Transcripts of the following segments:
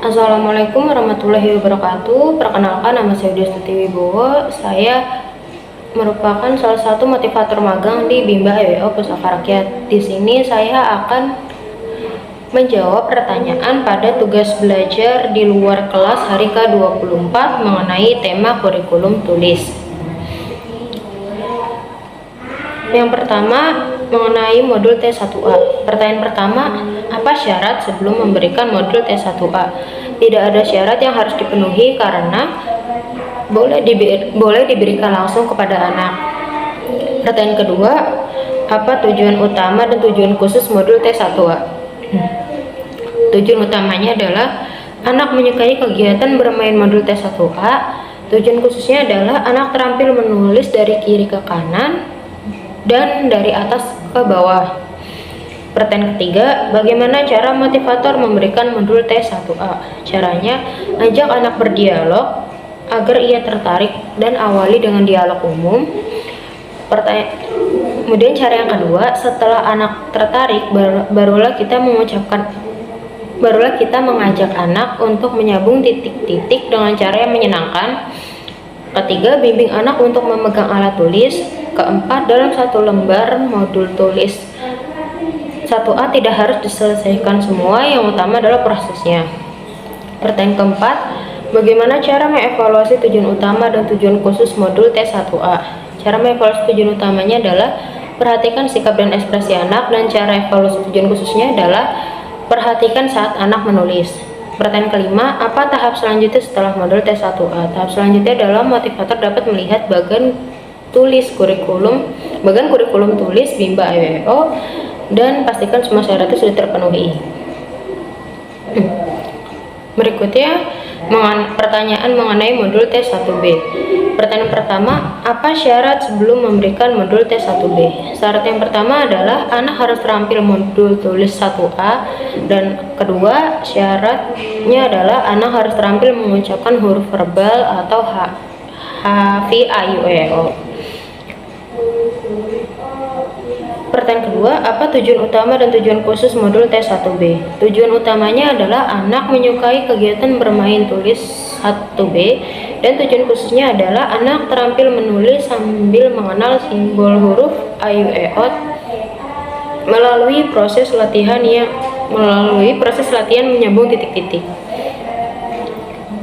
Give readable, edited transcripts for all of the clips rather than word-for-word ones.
Assalamualaikum warahmatullahi wabarakatuh. Perkenalkan, nama saya Destuti Wibowo. Saya merupakan salah satu motivator magang di Bimba EWO Pusaka Rakyat. Di sini saya akan menjawab pertanyaan pada tugas belajar di luar kelas hari ke-24 mengenai tema kurikulum tulis. Yang pertama, mengenai modul T1A. Pertanyaan pertama, apa syarat sebelum memberikan modul T1A? Tidak ada syarat yang harus dipenuhi karena boleh diberikan langsung kepada anak. Pertanyaan kedua, apa tujuan utama dan tujuan khusus modul T1A? Tujuan utamanya adalah anak menyukai kegiatan bermain modul T1A. Tujuan khususnya adalah anak terampil menulis dari kiri ke kanan dan dari atas ke bawah. Pertanyaan ketiga, bagaimana cara motivator memberikan modul T1A? Caranya, ajak anak berdialog agar ia tertarik dan awali dengan dialog umum. Kemudian cara yang kedua, setelah anak tertarik, barulah kita mengajak anak untuk menyambung titik-titik dengan cara yang menyenangkan. Ketiga, bimbing anak untuk memegang alat tulis. Keempat, dalam satu lembar modul tulis 1A tidak harus diselesaikan semua, yang utama adalah prosesnya. Pertanyaan keempat, bagaimana cara mengevaluasi tujuan utama dan tujuan khusus modul T1A? Cara mengevaluasi tujuan utamanya adalah perhatikan sikap dan ekspresi anak, dan cara evaluasi tujuan khususnya adalah perhatikan saat anak menulis. Pertanyaan kelima, apa tahap selanjutnya setelah modul T1A? Tahap selanjutnya adalah motivator dapat melihat bagian kurikulum tulis Bimba EWO dan pastikan semua syaratnya sudah terpenuhi. Berikutnya, pertanyaan mengenai modul T1B. Pertanyaan pertama, apa syarat sebelum memberikan modul T1B? Syarat yang pertama adalah anak harus terampil modul tulis 1A, dan kedua, syaratnya adalah anak harus terampil mengucapkan huruf verbal atau HVAIUEO. Pertanyaan kedua, apa tujuan utama dan tujuan khusus modul T1B? Tujuan utamanya adalah anak menyukai kegiatan bermain tulis 1B, dan tujuan khususnya adalah anak terampil menulis sambil mengenal simbol huruf AIUEO melalui proses latihan menyambung titik-titik.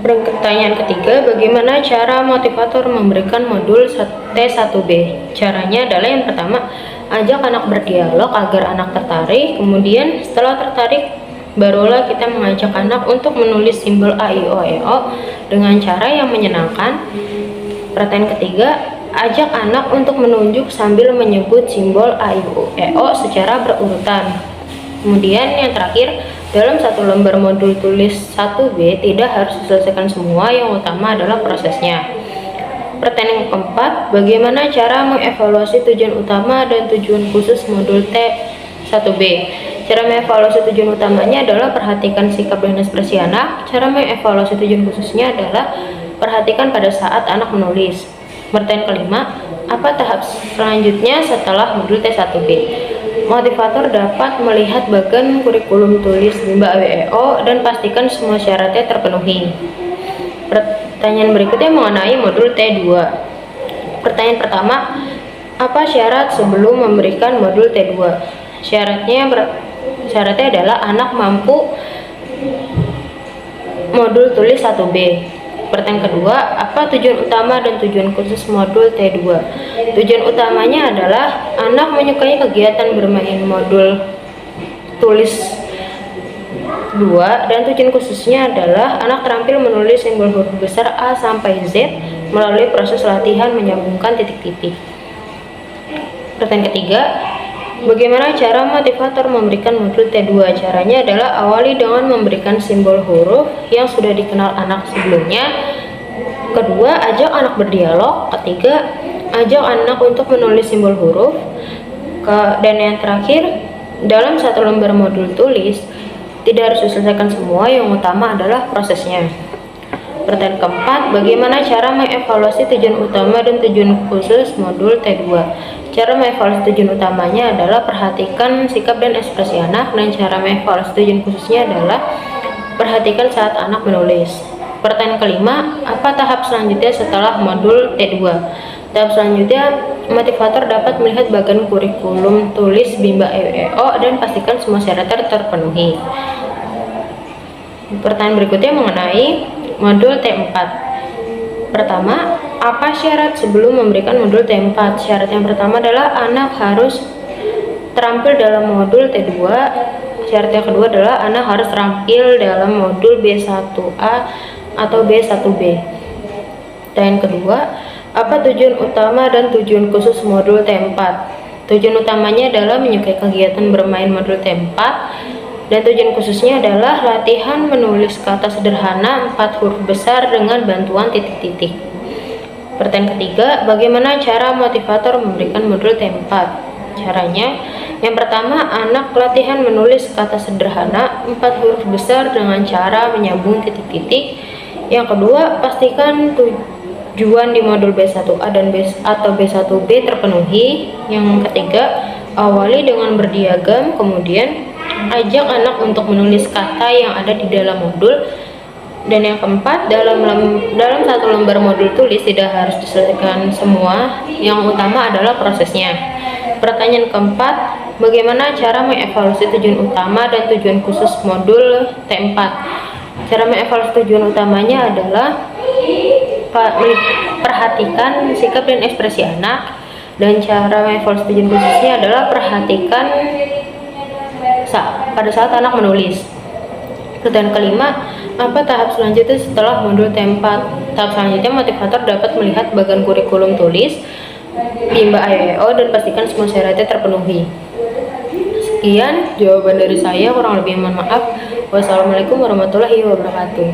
Pertanyaan ketiga, bagaimana cara motivator memberikan modul T1B? Caranya adalah yang pertama, ajak anak berdialog agar anak tertarik. Kemudian setelah tertarik, barulah kita mengajak anak untuk menulis simbol AIOEO dengan cara yang menyenangkan. Pertanyaan ketiga, ajak anak untuk menunjuk sambil menyebut simbol AIOEO secara berurutan. Kemudian yang terakhir, dalam satu lembar modul tulis 1B tidak harus diselesaikan semua, yang utama adalah prosesnya. Pertanyaan keempat, bagaimana cara mengevaluasi tujuan utama dan tujuan khusus modul T1B? Cara mengevaluasi tujuan utamanya adalah perhatikan sikap dan ekspresi anak. Cara mengevaluasi tujuan khususnya adalah perhatikan pada saat anak menulis. Pertanyaan kelima, apa tahap selanjutnya setelah modul T1B? Motivator dapat melihat bagian kurikulum tulis Bimba EWO dan pastikan semua syaratnya terpenuhi. Pertanyaan berikutnya mengenai modul T2. Pertanyaan pertama, apa syarat sebelum memberikan modul T2? Syaratnya adalah anak mampu modul tulis 1B. Pertanyaan kedua, apa tujuan utama dan tujuan khusus modul T2? Tujuan utamanya adalah anak menyukai kegiatan bermain modul tulis 2, dan tujuan khususnya adalah anak terampil menulis simbol huruf besar A sampai Z melalui proses latihan menyambungkan titik-titik. Pertanyaan ketiga, bagaimana cara motivator memberikan modul T2? Caranya adalah awali dengan memberikan simbol huruf yang sudah dikenal anak sebelumnya. Kedua, ajak anak berdialog. Ketiga, ajak anak untuk menulis simbol huruf. Dan yang terakhir, dalam satu lembar modul tulis tidak harus diselesaikan semua, yang utama adalah prosesnya. Pertanyaan keempat, bagaimana cara mengevaluasi tujuan utama dan tujuan khusus modul T2? Cara mengevaluasi tujuan utamanya adalah perhatikan sikap dan ekspresi anak, dan cara mengevaluasi tujuan khususnya adalah perhatikan saat anak menulis. Pertanyaan kelima, apa tahap selanjutnya setelah modul T2? Tahap selanjutnya, motivator dapat melihat bagian kurikulum tulis Bimba EO dan pastikan semua syaratnya terpenuhi. Pertanyaan berikutnya mengenai modul T4. Pertama, apa syarat sebelum memberikan modul T4? Syarat yang pertama adalah anak harus terampil dalam modul T2. Syarat yang kedua adalah anak harus terampil dalam modul B1A atau B1B. Dan yang kedua, apa tujuan utama dan tujuan khusus modul T4? Tujuan utamanya adalah menyukai kegiatan bermain modul T4, dan tujuan khususnya adalah latihan menulis kata sederhana 4 huruf besar dengan bantuan titik-titik. Pertanyaan ketiga, bagaimana cara motivator memberikan modul T4? Caranya, yang pertama, anak latihan menulis kata sederhana 4 huruf besar dengan cara menyambung titik-titik. Yang kedua, pastikan tujuan di modul B1A dan atau B1B terpenuhi. Yang ketiga, awali dengan berdiagram, kemudian ajak anak untuk menulis kata yang ada di dalam modul. Dan yang keempat, dalam satu lembar modul tulis tidak harus diselesaikan semua, yang utama adalah prosesnya. Pertanyaan keempat, bagaimana cara mengevaluasi tujuan utama dan tujuan khusus modul T4? Cara mengevaluasi tujuan utamanya adalah perhatikan sikap dan ekspresi anak, dan cara mengevaluasi tujuan khususnya adalah perhatikan pada saat anak menulis. Pertanyaan kelima, apa tahap selanjutnya setelah modul T4? Tahap selanjutnya motivator dapat melihat bagian kurikulum tulis Bimba EO dan pastikan semua syaratnya terpenuhi. Sekian jawaban dari saya, kurang lebih mohon maaf. Wassalamualaikum warahmatullahi wabarakatuh.